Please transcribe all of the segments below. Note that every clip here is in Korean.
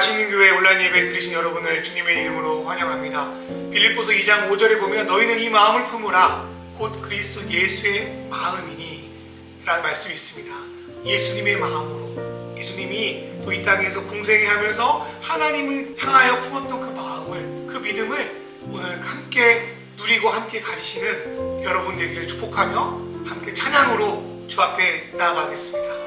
맛있는 교회 온라인 예배 들으신 여러분을 주님의 이름으로 환영합니다. 빌립보서 2장 5절에 보면 너희는 이 마음을 품으라 곧 그리스도 예수의 마음이니 라는 말씀이 있습니다. 예수님의 마음으로 예수님이 또 이 땅에서 공생애 하면서 하나님을 향하여 품었던 그 마음을, 그 믿음을 오늘 함께 누리고 함께 가지시는 여러분 되기를 축복하며 함께 찬양으로 주 앞에 나아가겠습니다.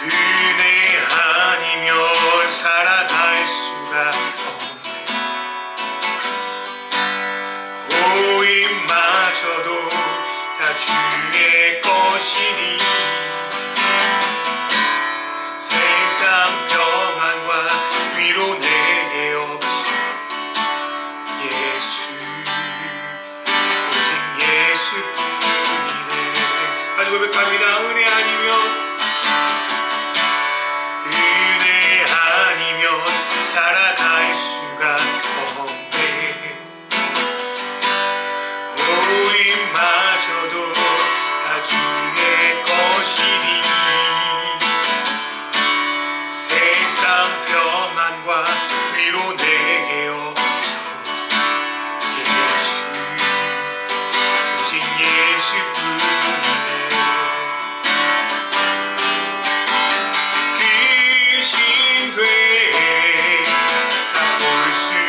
은혜 아니면 살아갈 수가 없네. 오임마저도 다 주의 것이니 세상 평안과 위로 내게 없어. 예수 오직 예수뿐이네. 아주 고백합니다. 은혜 아니면 살아갈 수가 없네. 오임마저도 다 주의 것이니 세상 평안과 위로 내게 없어. 예수 오직 예수뿐이네. 그 신궤 볼 수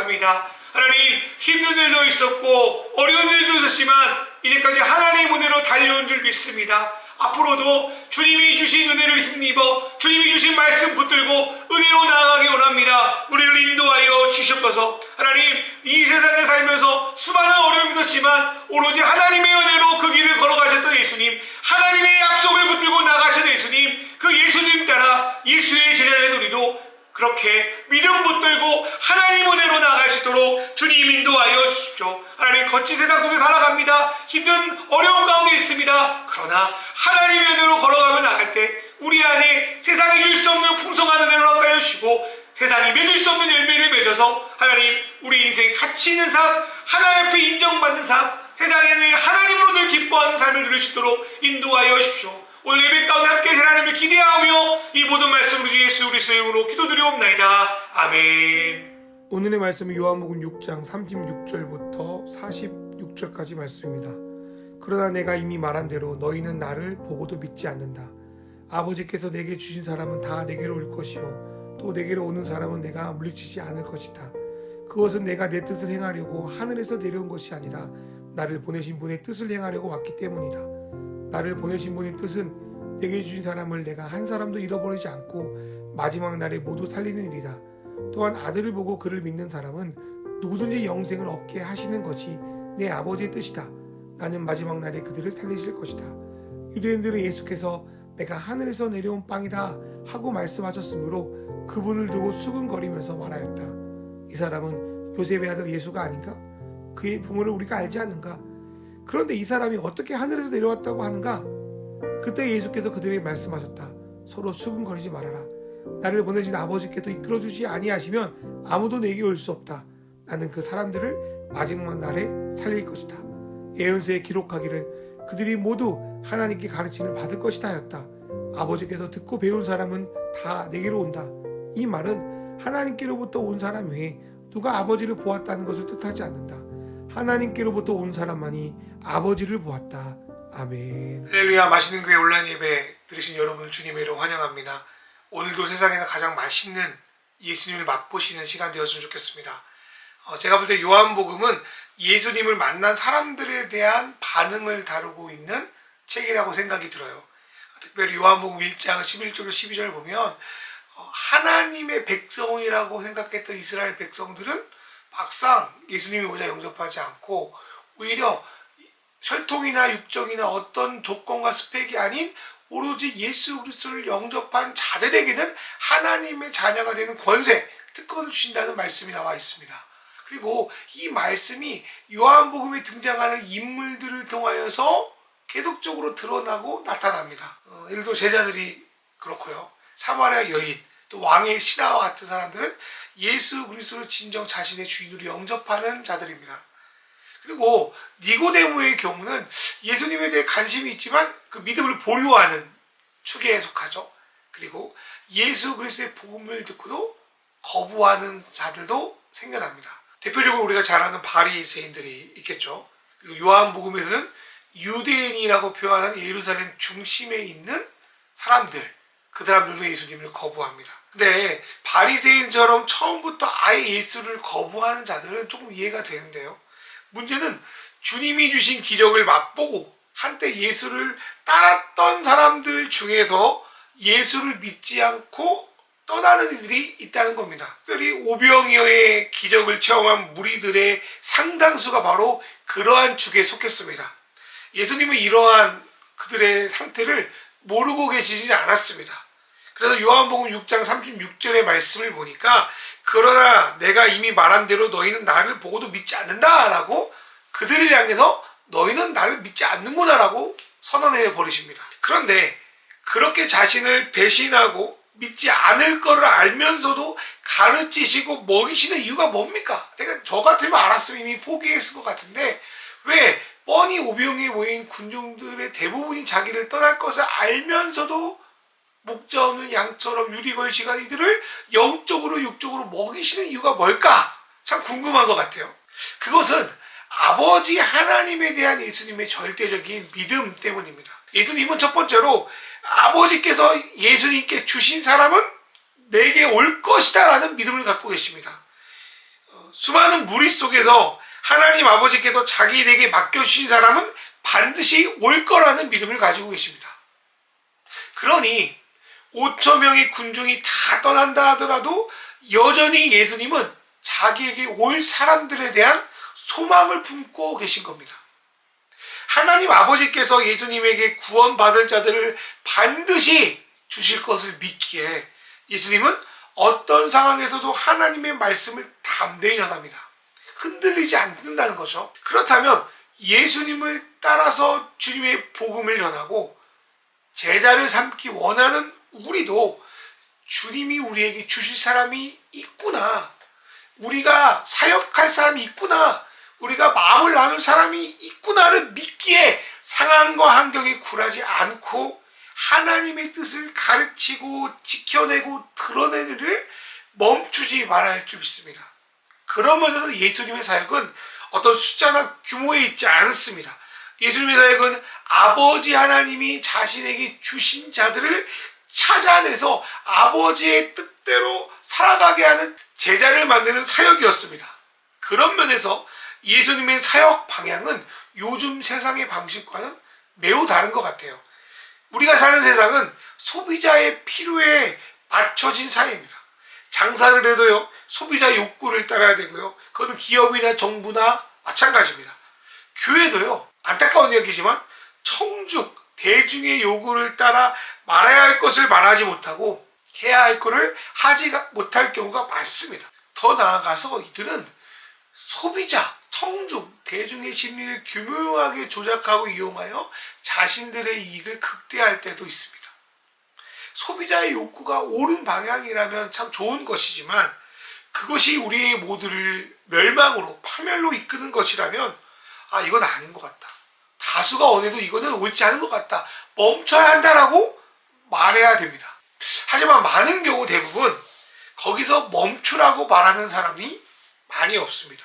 합니다. 하나님, 힘든 일도 있었고 어려운 일도 있었지만 이제까지 하나님의 은혜로 달려온 줄 믿습니다. 앞으로도 주님이 주신 은혜를 힘입어 주님이 주신 말씀 붙들고 은혜로 나아가기 원합니다. 우리를 인도하여 주시옵소서. 하나님, 이 세상에 살면서 수많은 어려움이 있었지만 오로지 하나님의 은혜로 그 길을 걸어가셨던 예수님, 하나님의 약속을 붙들고 나가셨던 예수님, 그 예수님 따라 예수의 제자된 우리도 그렇게 믿음 붙들고 하나님 은혜로 나아갈 수 있도록 주님 인도하여 주십시오. 하나님, 거친 세상 속에 살아갑니다. 힘든 어려운 가운데 있습니다. 그러나 하나님의 은혜로 걸어가며 나갈 때 우리 안에 세상이 줄 수 없는 풍성한 은혜를 허락하여 주시고 세상이 맺을 수 없는 열매를 맺어서 하나님, 우리 인생 가치 있는 삶, 하나님 앞에 인정받는 삶, 세상에는 하나님으로 늘 기뻐하는 삶을 누릴 수 있도록 인도하여 주십시오. 오늘 예배 가운데 함께 하나님을 기대하며 이 모든 말씀으로 주 예수 그리스도의 이름으로 기도드리옵나이다. 아멘. 오늘의 말씀은 요한복음 6장 36절부터 46절까지 말씀입니다. 그러나 내가 이미 말한 대로 너희는 나를 보고도 믿지 않는다. 아버지께서 내게 주신 사람은 다 내게로 올 것이요 또 내게로 오는 사람은 내가 물리치지 않을 것이다. 그것은 내가 내 뜻을 행하려고 하늘에서 내려온 것이 아니라 나를 보내신 분의 뜻을 행하려고 왔기 때문이다. 나를 보내신 분의 뜻은 내게 주신 사람을 내가 한 사람도 잃어버리지 않고 마지막 날에 모두 살리는 일이다. 또한 아들을 보고 그를 믿는 사람은 누구든지 영생을 얻게 하시는 것이 내 아버지의 뜻이다. 나는 마지막 날에 그들을 살리실 것이다. 유대인들은 예수께서 내가 하늘에서 내려온 빵이다 하고 말씀하셨으므로 그분을 두고 수근거리면서 말하였다. 이 사람은 요셉의 아들 예수가 아닌가? 그의 부모를 우리가 알지 않는가? 그런데 이 사람이 어떻게 하늘에서 내려왔다고 하는가? 그때 예수께서 그들에게 말씀하셨다. 서로 수근거리지 말아라. 나를 보내신 아버지께도 이끌어주지 아니하시면 아무도 내게 올 수 없다. 나는 그 사람들을 마지막 날에 살릴 것이다. 예언서에 기록하기를 그들이 모두 하나님께 가르침을 받을 것이다 하였다. 아버지께서 듣고 배운 사람은 다 내게로 온다. 이 말은 하나님께로부터 온 사람 외에 누가 아버지를 보았다는 것을 뜻하지 않는다. 하나님께로부터 온 사람만이 아버지를 보았다. 아멘. 할렐루야. 맛있는 교회 온라인 예배 들으신 여러분을 주님의 이름으로 환영합니다. 오늘도 세상에서 가장 맛있는 예수님을 맛보시는 시간 되었으면 좋겠습니다. 제가 볼 때 요한복음은 예수님을 만난 사람들에 대한 반응을 다루고 있는 책이라고 생각이 들어요. 특별히 요한복음 1장 11절로 12절 보면 하나님의 백성이라고 생각했던 이스라엘 백성들은 막상 예수님이 오자 영접하지 않고 오히려 혈통이나 육적이나 어떤 조건과 스펙이 아닌 오로지 예수 그리스도를 영접한 자들에게는 하나님의 자녀가 되는 권세, 특권을 주신다는 말씀이 나와 있습니다. 그리고 이 말씀이 요한복음에 등장하는 인물들을 통하여서 계속적으로 드러나고 나타납니다. 예를 들어 제자들이 그렇고요. 사마리아 여인, 또 왕의 신하와 같은 사람들은 예수 그리스도를 진정 자신의 주인으로 영접하는 자들입니다. 그리고 니고데모의 경우는 예수님에 대해 관심이 있지만 그 믿음을 보류하는 축에 속하죠. 그리고 예수 그리스도의 복음을 듣고도 거부하는 자들도 생겨납니다. 대표적으로 우리가 잘 아는 바리새인들이 있겠죠. 그리고 요한복음에서는 유대인이라고 표현하는 예루살렘 중심에 있는 사람들, 그 사람들도 예수님을 거부합니다. 근데 바리새인처럼 처음부터 아예 예수를 거부하는 자들은 조금 이해가 되는데요. 문제는 주님이 주신 기적을 맛보고 한때 예수를 따랐던 사람들 중에서 예수를 믿지 않고 떠나는 이들이 있다는 겁니다. 특별히 오병이어의 기적을 체험한 무리들의 상당수가 바로 그러한 축에 속했습니다. 예수님은 이러한 그들의 상태를 모르고 계시지 않았습니다. 그래서 요한복음 6장 36절의 말씀을 보니까 그러나 내가 이미 말한 대로 너희는 나를 보고도 믿지 않는다 라고 그들을 향해서 너희는 나를 믿지 않는구나 라고 선언해 버리십니다. 그런데 그렇게 자신을 배신하고 믿지 않을 거를 알면서도 가르치시고 먹이시는 이유가 뭡니까? 내가 저 같으면 알았으면 이미 포기했을 것 같은데 왜 뻔히 오병이어에 모인 군중들의 대부분이 자기를 떠날 것을 알면서도 목자 없는 양처럼 유리걸시간 이들을 영적으로 육적으로 먹이시는 이유가 뭘까? 참 궁금한 것 같아요. 그것은 아버지 하나님에 대한 예수님의 절대적인 믿음 때문입니다. 예수님은 첫 번째로 아버지께서 예수님께 주신 사람은 내게 올 것이다 라는 믿음을 갖고 계십니다. 수많은 무리 속에서 하나님 아버지께서 자기에게 맡겨주신 사람은 반드시 올 거라는 믿음을 가지고 계십니다. 그러니 5천 명의 군중이 다 떠난다 하더라도 여전히 예수님은 자기에게 올 사람들에 대한 소망을 품고 계신 겁니다. 하나님 아버지께서 예수님에게 구원받을 자들을 반드시 주실 것을 믿기에 예수님은 어떤 상황에서도 하나님의 말씀을 담대히 전합니다. 흔들리지 않는다는 거죠. 그렇다면 예수님을 따라서 주님의 복음을 전하고 제자를 삼기 원하는 우리도 주님이 우리에게 주실 사람이 있구나, 우리가 사역할 사람이 있구나, 우리가 마음을 나눌 사람이 있구나를 믿기에 상황과 환경에 굴하지 않고 하나님의 뜻을 가르치고 지켜내고 드러내는 일을 멈추지 말아야 할 줄 믿습니다. 그러면서 예수님의 사역은 어떤 숫자나 규모에 있지 않습니다. 예수님의 사역은 아버지 하나님이 자신에게 주신 자들을 찾아내서 아버지의 뜻대로 살아가게 하는 제자를 만드는 사역이었습니다. 그런 면에서 예수님의 사역 방향은 요즘 세상의 방식과는 매우 다른 것 같아요. 우리가 사는 세상은 소비자의 필요에 맞춰진 사회입니다. 장사를 해도요, 소비자 욕구를 따라야 되고요. 그것은 기업이나 정부나 마찬가지입니다. 교회도요, 안타까운 이야기지만 청중, 대중의 요구를 따라 말해야 할 것을 말하지 못하고 해야 할 것을 하지 못할 경우가 많습니다. 더 나아가서 이들은 소비자, 청중, 대중의 심리를 교묘하게 조작하고 이용하여 자신들의 이익을 극대화할 때도 있습니다. 소비자의 욕구가 옳은 방향이라면 참 좋은 것이지만 그것이 우리의 모두를 멸망으로, 파멸로 이끄는 것이라면 이건 아닌 것 같다, 다수가 원해도 이거는 옳지 않은 것 같다, 멈춰야 한다라고 말해야 됩니다. 하지만 많은 경우 대부분 거기서 멈추라고 말하는 사람이 많이 없습니다.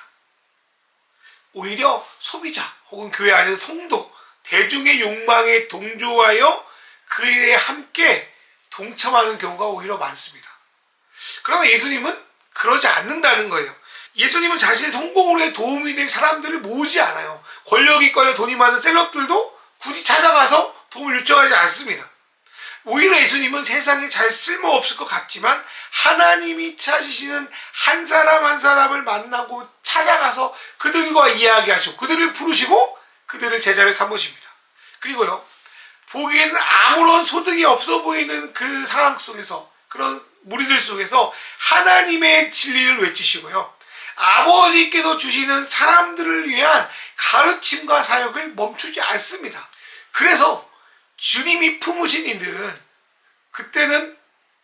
오히려 소비자 혹은 교회 안에서 성도, 대중의 욕망에 동조하여 그 일에 함께 동참하는 경우가 오히려 많습니다. 그러나 예수님은 그러지 않는다는 거예요. 예수님은 자신의 성공으로 도움이 될 사람들을 모으지 않아요. 권력이 있거나 돈이 많은 셀럽들도 굳이 찾아가서 도움을 요청하지 않습니다. 오히려 예수님은 세상에 잘 쓸모없을 것 같지만 하나님이 찾으시는 한 사람 한 사람을 만나고 찾아가서 그들과 이야기하시고 그들을 부르시고 그들을 제자를 삼으십니다. 그리고요, 보기에는 아무런 소득이 없어 보이는 그 상황 속에서, 그런 무리들 속에서 하나님의 진리를 외치시고요, 아버지께서 주시는 사람들을 위한 가르침과 사역을 멈추지 않습니다. 그래서 주님이 품으신 이들은 그때는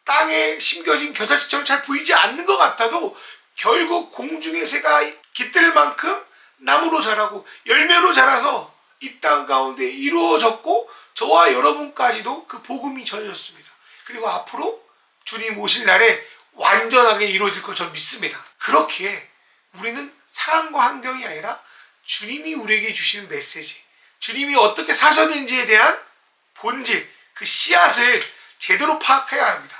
땅에 심겨진 겨자씨처럼 잘 보이지 않는 것 같아도 결국 공중의 새가 깃들 만큼 나무로 자라고 열매로 자라서 이 땅 가운데 이루어졌고 저와 여러분까지도 그 복음이 전해졌습니다. 그리고 앞으로 주님 오실 날에 완전하게 이루어질 걸 저는 믿습니다. 그렇기에 우리는 상황과 환경이 아니라 주님이 우리에게 주시는 메시지, 주님이 어떻게 사셨는지에 대한 본질, 그 씨앗을 제대로 파악해야 합니다.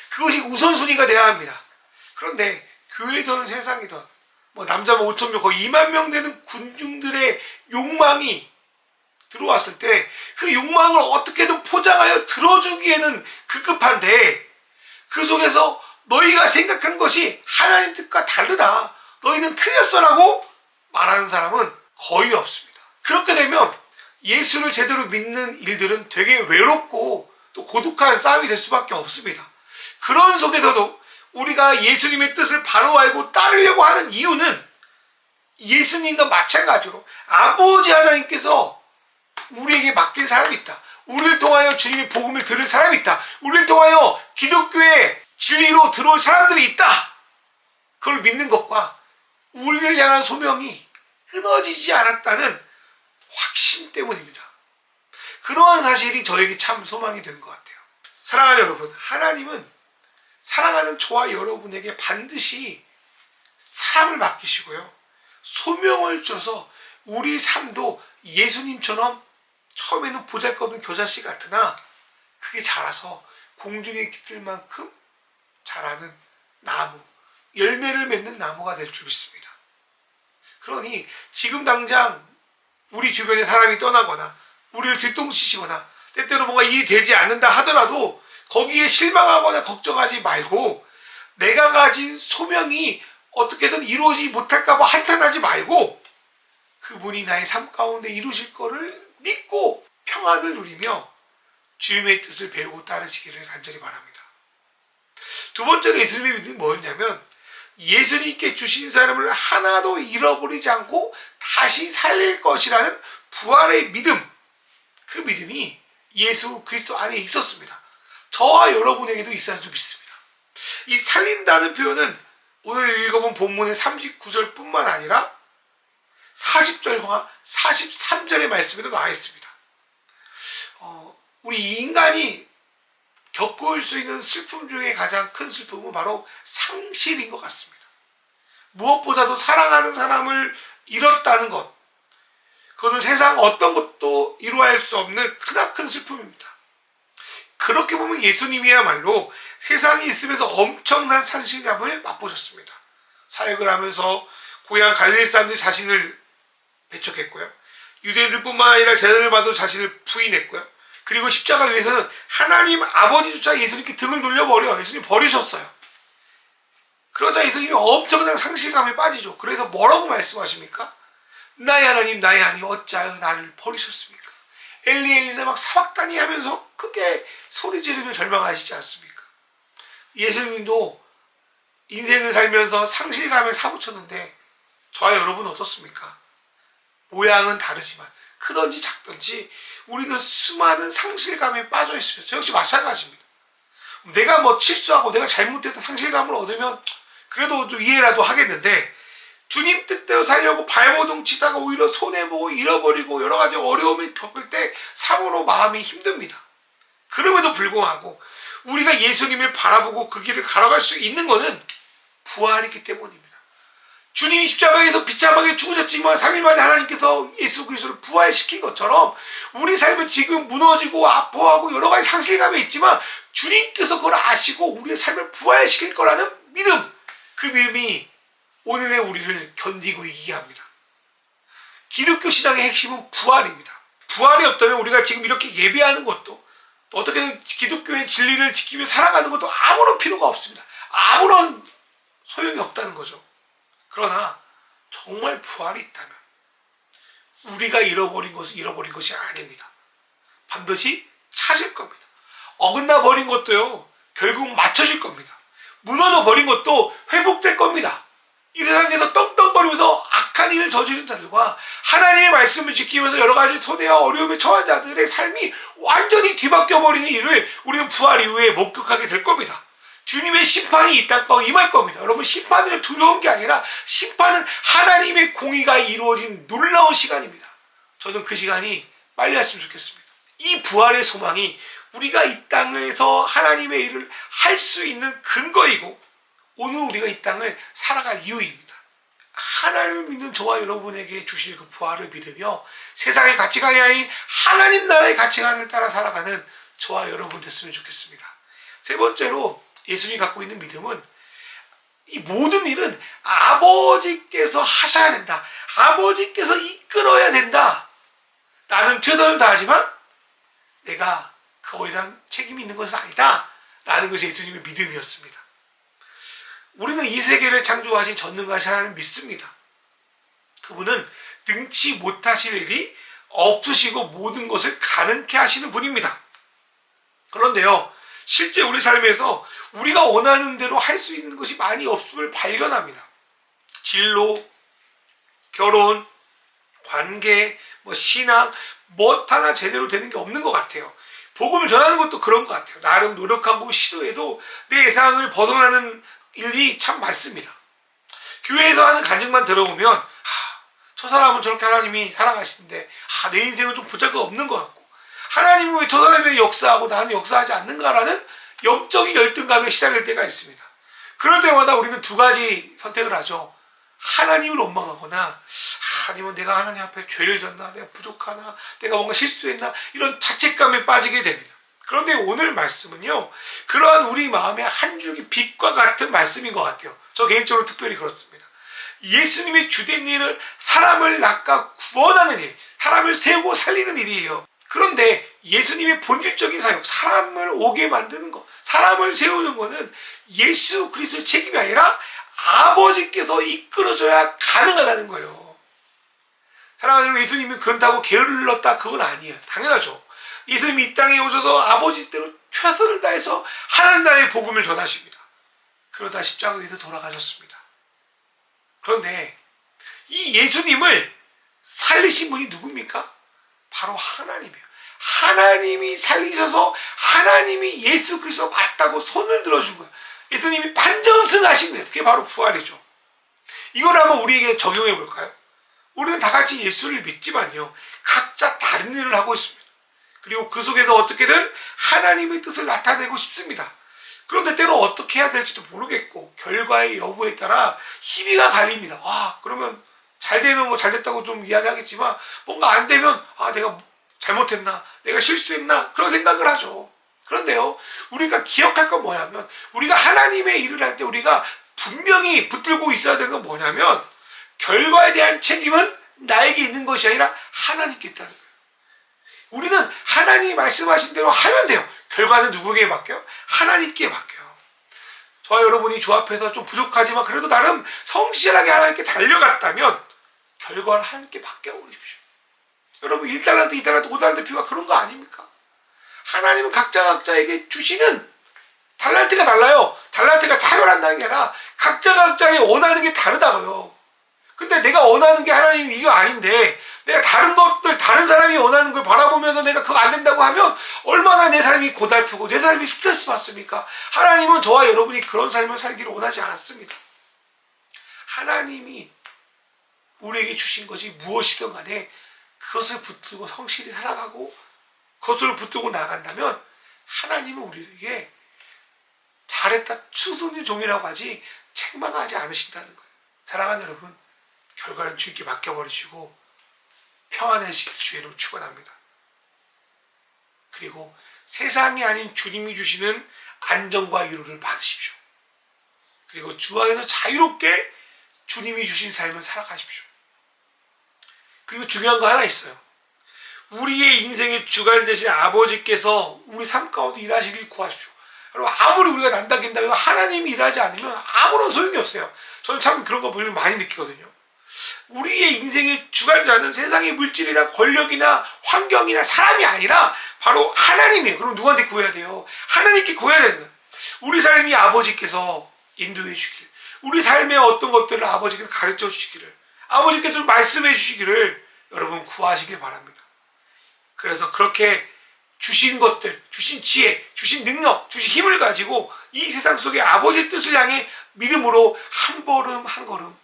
그것이 우선순위가 돼야 합니다. 그런데 교회든 세상이든 남자만 5천 명, 거의 2만 명 되는 군중들의 욕망이 들어왔을 때 그 욕망을 어떻게든 포장하여 들어주기에는 급급한데 그 속에서 너희가 생각한 것이 하나님 뜻과 다르다, 너희는 틀렸어라고 말하는 사람은 거의 없습니다. 그렇게 되면 예수를 제대로 믿는 일들은 되게 외롭고 또 고독한 싸움이 될 수밖에 없습니다. 그런 속에서도 우리가 예수님의 뜻을 바로 알고 따르려고 하는 이유는 예수님과 마찬가지로 아버지 하나님께서 우리에게 맡긴 사람이 있다, 우리를 통하여 주님의 복음을 들을 사람이 있다, 우리를 통하여 기독교의 진리로 들어올 사람들이 있다, 그걸 믿는 것과 우리를 향한 소명이 끊어지지 않았다는 확신 때문입니다. 그러한 사실이 저에게 참 소망이 된 것 같아요. 사랑하는 여러분, 하나님은 사랑하는 저와 여러분에게 반드시 사랑을 맡기시고요, 소명을 줘서 우리 삶도 예수님처럼 처음에는 보잘것없는 겨자씨 같으나 그게 자라서 공중에 깃들 만큼 자라는 나무, 열매를 맺는 나무가 될 줄 믿습니다. 그러니 지금 당장 우리 주변에 사람이 떠나거나 우리를 뒤통수치거나 때때로 뭔가 일이 되지 않는다 하더라도 거기에 실망하거나 걱정하지 말고 내가 가진 소명이 어떻게든 이루어지지 못할까 봐 한탄하지 말고 그분이 나의 삶 가운데 이루실 거를 믿고 평안을 누리며 주님의 뜻을 배우고 따르시기를 간절히 바랍니다. 두 번째로 예수님의 믿음이 뭐였냐면 예수님께 주신 사람을 하나도 잃어버리지 않고 다시 살릴 것이라는 부활의 믿음, 그 믿음이 예수 그리스도 안에 있었습니다. 저와 여러분에게도 있어야 할 수 믿습니다. 이 살린다는 표현은 오늘 읽어본 본문의 39절 뿐만 아니라 40절과 43절의 말씀에도 나와 있습니다. 우리 인간이 겪을 수 있는 슬픔 중에 가장 큰 슬픔은 바로 상실인 것 같습니다. 무엇보다도 사랑하는 사람을 잃었다는 것, 그것은 세상 어떤 것도 이루어할 수 없는 크나큰 슬픔입니다. 그렇게 보면 예수님이야말로 세상에 있으면서 엄청난 상실감을 맛보셨습니다. 사역을 하면서 고향 갈릴리 사람들이 자신을 배척했고요. 유대인들뿐만 아니라 제자들 봐도 자신을 부인했고요. 그리고 십자가 위에서는 하나님 아버지조차 예수님께 등을 돌려버려 예수님 버리셨어요. 그러자 예수님이 엄청난 상실감에 빠지죠. 그래서 뭐라고 말씀하십니까? 나의 하나님 나의 하나님 어찌하여 나를 버리셨습니까? 엘리 엘리나 막 사박다니 하면서 크게 소리 지르며 절망하시지 않습니까? 예수님도 인생을 살면서 상실감에 사무쳤는데 저와 여러분은 어떻습니까? 모양은 다르지만 크든지 작든지 우리는 수많은 상실감에 빠져 있습니다. 저 역시 마찬가지입니다. 내가 뭐 실수하고 내가 잘못해서 상실감을 얻으면 그래도 좀 이해라도 하겠는데 주님 뜻대로 살려고 발버둥 치다가 오히려 손해보고 잃어버리고 여러 가지 어려움을 겪을 때 참으로 마음이 힘듭니다. 그럼에도 불구하고 우리가 예수님을 바라보고 그 길을 걸어갈 수 있는 것은 부활이기 때문입니다. 주님이 십자가에서 비참하게 죽으셨지만 3일 만에 하나님께서 예수 그리스도를 부활시킨 것처럼 우리 삶은 지금 무너지고 아파하고 여러 가지 상실감이 있지만 주님께서 그걸 아시고 우리의 삶을 부활시킬 거라는 믿음, 그 믿음이 오늘의 우리를 견디고 이기게 합니다. 기독교 신앙의 핵심은 부활입니다. 부활이 없다면 우리가 지금 이렇게 예배하는 것도 어떻게든 기독교의 진리를 지키며 살아가는 것도 아무런 필요가 없습니다. 아무런 소용이 없다는 거죠. 그러나 정말 부활이 있다면 우리가 잃어버린 것은 잃어버린 것이 아닙니다. 반드시 찾을 겁니다. 어긋나 버린 것도요 결국 맞춰질 겁니다. 무너져 버린 것도 회복될 겁니다. 이 세상에서 떵떵거리면서 악한 일을 저지른 자들과 하나님의 말씀을 지키면서 여러 가지 손해와 어려움에 처한 자들의 삶이 완전히 뒤바뀌어 버리는 일을 우리는 부활 이후에 목격하게 될 겁니다. 주님의 심판이 이 땅 가운데 임할 겁니다. 여러분, 심판은 두려운 게 아니라 심판은 하나님의 공의가 이루어진 놀라운 시간입니다. 저는 그 시간이 빨리 왔으면 좋겠습니다. 이 부활의 소망이 우리가 이 땅에서 하나님의 일을 할 수 있는 근거이고 오늘 우리가 이 땅을 살아갈 이유입니다. 하나님을 믿는 저와 여러분에게 주실 그 부활을 믿으며 세상의 가치관이 아닌 하나님 나라의 가치관을 따라 살아가는 저와 여러분 됐으면 좋겠습니다. 세 번째로 예수님이 갖고 있는 믿음은 이 모든 일은 아버지께서 하셔야 된다. 아버지께서 이끌어야 된다. 나는 최선을 다하지만 내가 그거에 대한 책임이 있는 것은 아니다. 라는 것이 예수님의 믿음이었습니다. 우리는 이 세계를 창조하신 전능하신 하나님을 믿습니다. 그분은 능치 못하실 일이 없으시고 모든 것을 가능케 하시는 분입니다. 그런데요, 실제 우리 삶에서 우리가 원하는 대로 할 수 있는 것이 많이 없음을 발견합니다. 진로, 결혼, 관계, 신앙, 뭐 하나 제대로 되는 게 없는 것 같아요. 복음을 전하는 것도 그런 것 같아요. 나름 노력하고 시도해도 내 예상을 벗어나는 일이 참 많습니다. 교회에서 하는 간증만 들어보면 저 사람은 저렇게 하나님이 사랑하시는데 내 인생은 좀 보잘것없는 것 같고 하나님은 왜 저 사람이 역사하고 나는 역사하지 않는가라는 영적인 열등감에 시달릴 때가 있습니다. 그럴 때마다 우리는 두 가지 선택을 하죠. 하나님을 원망하거나 아니면 내가 하나님 앞에 죄를 졌나, 내가 부족하나, 내가 뭔가 실수했나 이런 자책감에 빠지게 됩니다. 그런데 오늘 말씀은요, 그러한 우리 마음의 한 줄기 빛과 같은 말씀인 것 같아요. 저 개인적으로 특별히 그렇습니다. 예수님의 주된 일은 사람을 낚아 구원하는 일, 사람을 세우고 살리는 일이에요. 그런데 예수님의 본질적인 사역, 사람을 오게 만드는 것, 사람을 세우는 것은 예수 그리스도의 책임이 아니라 아버지께서 이끌어줘야 가능하다는 거예요. 사랑하는 예수님은 그런다고 게을렀다, 그건 아니에요. 당연하죠. 예수님이 이 땅에 오셔서 아버지 뜻대로 최선을 다해서 하나님 나라의 복음을 전하십니다. 그러다 십자가에서 돌아가셨습니다. 그런데 이 예수님을 살리신 분이 누굽니까? 바로 하나님이에요. 하나님이 살리셔서 하나님이 예수 그리스도 맞다고 손을 들어준 거예요. 예수님이 반전승하신 거예요. 그게 바로 부활이죠. 이걸 한번 우리에게 적용해 볼까요? 우리는 다 같이 예수를 믿지만요, 각자 다른 일을 하고 있습니다. 그리고 그 속에서 어떻게든 하나님의 뜻을 나타내고 싶습니다. 그런데 때로 어떻게 해야 될지도 모르겠고 결과의 여부에 따라 희비가 갈립니다. 그러면 잘 되면 뭐 잘 됐다고 좀 이야기하겠지만 뭔가 안 되면 내가 잘못했나, 내가 실수했나, 그런 생각을 하죠. 그런데요, 우리가 기억할 건 뭐냐면, 우리가 하나님의 일을 할 때 우리가 분명히 붙들고 있어야 되는 건 뭐냐면, 결과에 대한 책임은 나에게 있는 것이 아니라 하나님께 있다는 거예요. 우리는 하나님이 말씀하신 대로 하면 돼요. 결과는 누구에게 맡겨요? 하나님께 맡겨요. 저와 여러분이 주 앞에서 좀 부족하지만 그래도 나름 성실하게 하나님께 달려갔다면 결과를 하나님께 맡겨버리십시오. 여러분 1달란트, 2달란트, 5달란트 비유가 그런 거 아닙니까? 하나님은 각자에게 주시는 달란트가 달라요. 달란트가 차별한다는 게 아니라 각자의 원하는 게 다르다고요. 근데 내가 원하는 게 하나님 이거 아닌데 내가 다른 것들, 다른 사람이 원하는 걸 바라보면서 내가 그거 안 된다고 하면 얼마나 내 삶이 고달프고 내 삶이 스트레스 받습니까? 하나님은 저와 여러분이 그런 삶을 살기를 원하지 않습니다. 하나님이 우리에게 주신 것이 무엇이든 간에 그것을 붙들고 성실히 살아가고 그것을 붙들고 나간다면 하나님은 우리에게 잘했다 추수는 종이라고 하지 책망하지 않으신다는 거예요. 사랑하는 여러분, 결과는 주님께 맡겨버리시고 평안해지길 주의 이름으로 축원합니다. 그리고 세상이 아닌 주님이 주시는 안정과 위로를 받으십시오. 그리고 주 안에서 자유롭게 주님이 주신 삶을 살아가십시오. 그리고 중요한 거 하나 있어요. 우리의 인생의 주관 되신 아버지께서 우리 삶 가운데 일하시길 구하십시오. 여러분, 아무리 우리가 난다긴다고 하나님이 일하지 않으면 아무런 소용이 없어요. 저는 참 그런 거 보면 많이 느끼거든요. 우리의 인생의 주관자는 세상의 물질이나 권력이나 환경이나 사람이 아니라 바로 하나님이에요. 그럼 누구한테 구해야 돼요? 하나님께 구해야 되는 거예요. 우리 삶이 아버지께서 인도해 주기를, 우리 삶의 어떤 것들을 아버지께서 가르쳐 주시기를, 아버지께서 말씀해 주시기를 여러분 구하시길 바랍니다. 그래서 그렇게 주신 것들, 주신 지혜, 주신 능력, 주신 힘을 가지고 이 세상 속에 아버지의 뜻을 향해 믿음으로 한 걸음 한 걸음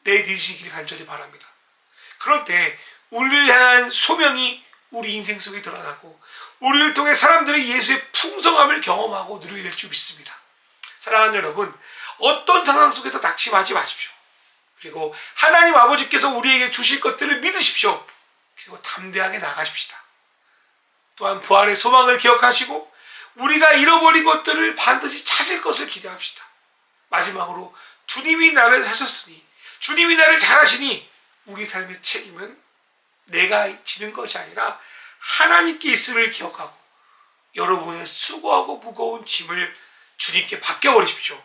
내디디시길 간절히 바랍니다. 그럴 때 우리를 향한 소명이 우리 인생 속에 드러나고 우리를 통해 사람들이 예수의 풍성함을 경험하고 누리게 될 줄 믿습니다. 사랑하는 여러분, 어떤 상황 속에서 낙심하지 마십시오. 그리고 하나님 아버지께서 우리에게 주실 것들을 믿으십시오. 그리고 담대하게 나가십시다. 또한 부활의 소망을 기억하시고 우리가 잃어버린 것들을 반드시 찾을 것을 기대합시다. 마지막으로 주님이 나를 사셨으니, 주님이 나를 잘하시니 우리 삶의 책임은 내가 지는 것이 아니라 하나님께 있음을 기억하고 여러분의 수고하고 무거운 짐을 주님께 맡겨버리십시오.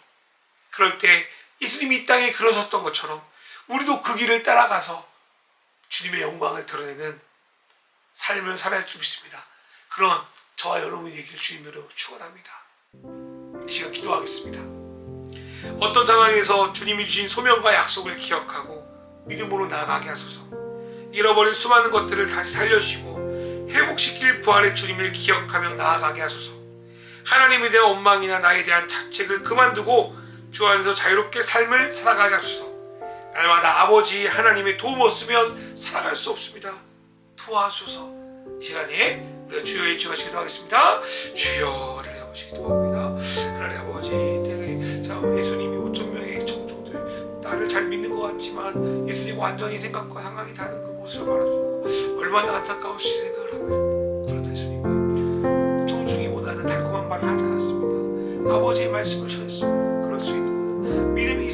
그럴 때 예수님이 이 땅에 그러셨던 것처럼 우리도 그 길을 따라가서 주님의 영광을 드러내는 삶을 살아야 줄 믿습니다. 그런 저와 여러분이 되기를 주님으로 축원합니다. 이 시간 기도하겠습니다. 어떤 상황에서 주님이 주신 소명과 약속을 기억하고 믿음으로 나아가게 하소서. 잃어버린 수많은 것들을 다시 살려주시고 회복시킬 부활의 주님을 기억하며 나아가게 하소서. 하나님에 대한 원망이나 나에 대한 자책을 그만두고 주 안에서 자유롭게 삶을 살아가게 하소서. 날마다 아버지 하나님의 도움 없으면 살아갈 수 없습니다. 도와주소서. 이 시간에 우리가 주여 외치고 기도하겠습니다. 주여, 하나님 아버지 기도합니다. 하나님 아버지, 예수님이 5,000명의 청중들 나를 잘 믿는 것 같지만 예수님 완전히 생각과 상황이 다른 그 모습을 바라보고 얼마나 안타까우시 생각을 하고, 그런데 예수님은 청중이 원하는 달콤한 말을 하지 않았습니다. 아버지의 말씀을 전했습니다. 그럴 수 있는 것은 믿음이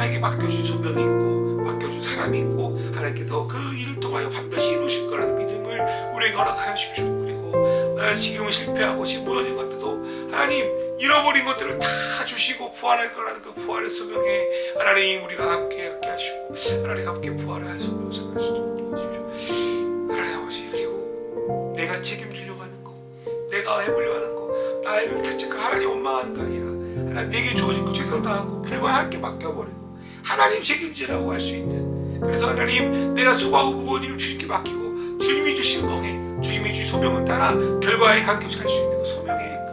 나에게 맡겨준 소명이 있고 맡겨준 사람이 있고 하나님께서 그 일을 통하여 반드시 이루실 거라는 믿음을 우리에게 허락하여 주십시오. 그리고 지금은 실패하고 지금 무너진 것 같아도 하나님 잃어버린 것들을 다 주시고 부활할 거라는 그 부활의 소명에 하나님 우리가 함께 하시고 하나님 함께 부활할 소명을 생각할 수 있도록 도와주십시오. 하나님 아버지, 그리고 내가 책임지려고 하는 거, 내가 해보려고 하는 거, 나를 자체가 하나님 원망하는 거 아니라 하나님 내게 주어진 거 최선을 다하고 결과에 함께 맡겨버리고 하나님 책임지라고 할 수 있는, 그래서 하나님 내가 수고하고 무거운 일을 주님께 맡기고 주님이 주신 멍에, 주님이 주신 소명을 따라 결과에 관계없이 갈 수 있는 그 소명의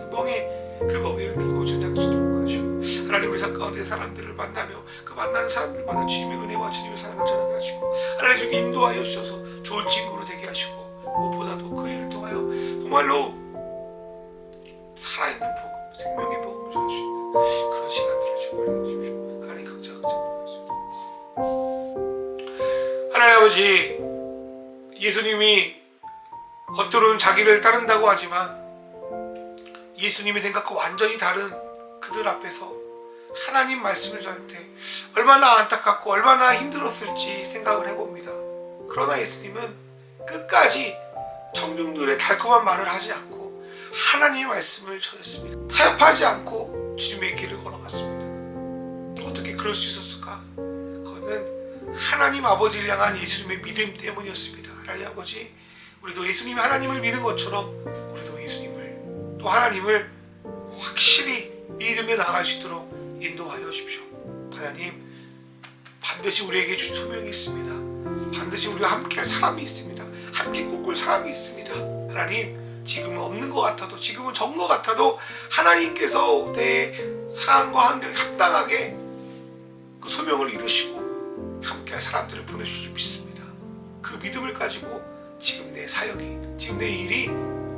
그 멍에를 들고 전할 수 있도록 도와주시고 하나님 우리 삶 가운데 사람들을 만나며 그 만나는 사람들마다 주님의 은혜와 주님의 사랑을 전하게 하시고 하나님 주님 인도하여 주셔서 좋은 친구로 되게 하시고 무엇보다도 그 일을 통하여 정말로 살아있는 복음, 생명의 복음을 전할 수 있는 그런 시간들을 주님을 주십시오. 하나님 각자 하나님 아버지, 예수님이 겉으로는 자기를 따른다고 하지만 예수님의 생각과 완전히 다른 그들 앞에서 하나님 말씀을 전할 때 얼마나 안타깝고 얼마나 힘들었을지 생각을 해봅니다. 그러나 예수님은 끝까지 청중들의 달콤한 말을 하지 않고 하나님의 말씀을 전했습니다. 타협하지 않고 주님의 길을 걸어갔습니다. 어떻게 그럴 수 있었을까? 그거는 하나님 아버지를 향한 예수님의 믿음 때문이었습니다. 하나님 아버지, 우리도 예수님이 하나님을 믿은 것처럼 우리도 예수님을 또 하나님을 확실히 믿으며 나아갈 수 있도록 인도하여 주십시오. 하나님, 반드시 우리에게 준 소명이 있습니다. 반드시 우리와 함께할 사람이 있습니다. 함께 꿈꿀 사람이 있습니다. 하나님, 지금은 없는 것 같아도, 지금은 전 것 같아도 하나님께서 내 상황과 환경에 합당하게 그 소명을 이루시고 함께할 사람들을 보내주실 줄 믿습니다. 그 믿음을 가지고 지금 내 사역이, 지금 내 일이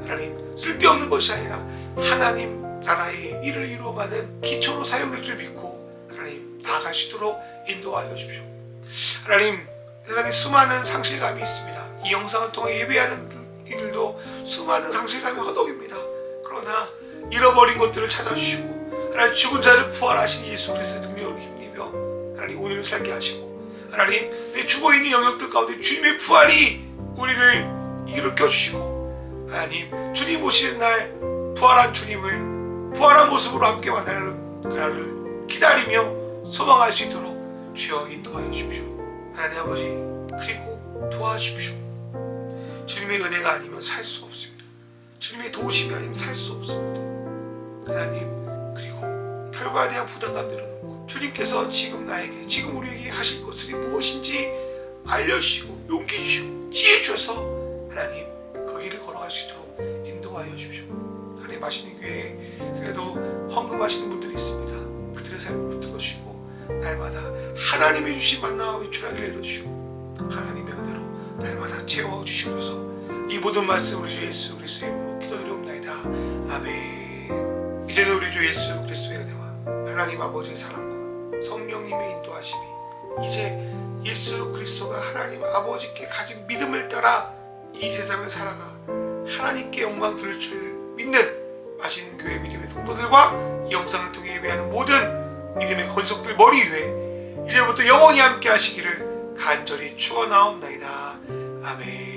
하나님 쓸데없는 것이 아니라 하나님 나라의 일을 이루어가는 기초로 사용될 줄 믿고 하나님 나아갈 수 있도록 인도하여 주십시오. 하나님, 세상에 수많은 상실감이 있습니다. 이 영상을 통해 예배하는 이들도 수많은 상실감이 허덕입니다. 그러나 잃어버린 것들을 찾아주시고 하나님 죽은 자를 부활하신 예수 그리스도의 능력을 힘입어 하나님 오늘을 살게 하시고 하나님 내 죽어있는 영역들 가운데 주님의 부활이 우리를 일으켜 주시고 하나님 주님 오시는 날 부활한 주님을 부활한 모습으로 함께 만나는 그날을 기다리며 소망할 수 있도록 주여 인도하여 주십시오. 하나님 아버지, 그리고 도와주십시오. 주님의 은혜가 아니면 살 수 없습니다. 주님의 도우심이 아니면 살 수 없습니다. 하나님, 그리고 결과에 대한 부담감 내려놓고 주님께서 지금 나에게, 지금 우리에게 하실 것이 무엇인지 알려주시고 용기 주시고 지혜 주셔서 하나님 그 길을 걸어갈 수 있도록 인도하여 주십시오. 하나님, 맛있는 교회에 그래도 헌금하시는 분들이 있습니다. 그들의 삶을 붙들어 주시고 날마다 하나님이 주신 만나와 외출하기를 이루어주시고 하나님의 은혜로 날마다 채워주시면서 이 모든 말씀 우리 주 예수 그리스도의 이름으로 기도드리옵나이다. 아멘. 이제는 우리 주 예수 그리스도의 은혜와 하나님 아버지의 사랑과 성령님의 인도하심이 이제 예수 그리스도가 하나님 아버지께 가진 믿음을 따라 이 세상을 살아가 하나님께 영광 돌릴 줄 믿는 맛있는 교회 믿음의 성도들과 이 영상을 통해 예배하는 모든 믿음의 권속들 머리 위에 이제부터 영원히 함께 하시기를 간절히 축원하옵나이다. 아멘.